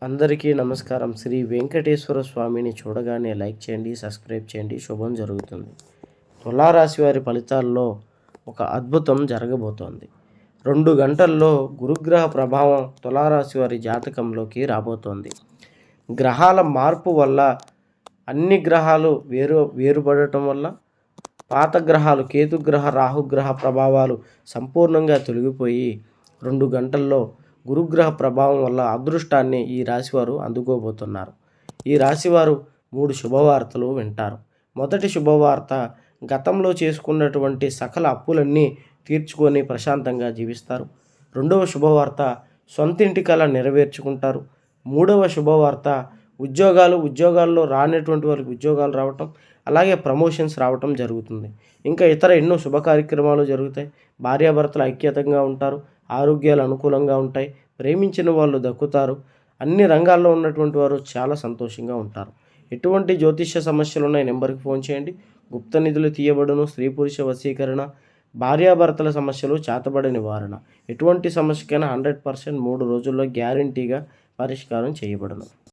అందరికీ నమస్కారం. శ్రీ వెంకటేశ్వర స్వామిని చూడగానే లైక్ చేయండి, సబ్స్క్రైబ్ చేయండి. శుభం జరుగుతుంది. తులారాశి వారి ఫలితాల్లో ఒక అద్భుతం జరగబోతోంది. 2 గంటల్లో గురుగ్రహ ప్రభావం తులారాశి వారి జాతకంలోకి రాబోతోంది. గ్రహాల మార్పు వల్ల అన్ని గ్రహాలు వేరుపడటం వల్ల పాత గ్రహాలు కేతుగ్రహ రాహుగ్రహ ప్రభావాలు సంపూర్ణంగా తొలగిపోయి 2 గంటల్లో గురుగ్రహ ప్రభావం వల్ల అదృష్టాన్ని ఈ రాశివారు అందుకోబోతున్నారు. ఈ రాశివారు 3 శుభవార్తలు వింటారు. మొదటి శుభవార్త, గతంలో చేసుకున్నటువంటి సకల అప్పులన్నీ తీర్చుకొని ప్రశాంతంగా జీవిస్తారు. రెండవ శుభవార్త, సొంతింటి కల నెరవేర్చుకుంటారు. మూడవ శుభవార్త, ఉద్యోగాల్లో రానటువంటి వారికి ఉద్యోగాలు రావటం, అలాగే ప్రమోషన్స్ రావటం జరుగుతుంది. ఇంకా ఇతర ఎన్నో శుభ కార్యక్రమాలు జరుగుతాయి. భార్యాభర్తలు ఐక్యతంగా ఉంటారు. ఆరోగ్యాలు అనుకూలంగా ఉంటాయి. ప్రేమించిన వాళ్ళు దక్కుతారు. అన్ని రంగాల్లో ఉన్నటువంటి వారు చాలా సంతోషంగా ఉంటారు. ఎటువంటి జ్యోతిష్య సమస్యలు ఉన్నాయి, నెంబర్కి ఫోన్ చేయండి. గుప్త నిధులు తీయబడును. స్త్రీ పురుష వశీకరణ, భార్యాభర్తల సమస్యలు, చేతబడి నివారణ, ఎటువంటి సమస్యకైనా 100% 3 రోజుల్లో గ్యారంటీగా పరిష్కారం చేయబడును.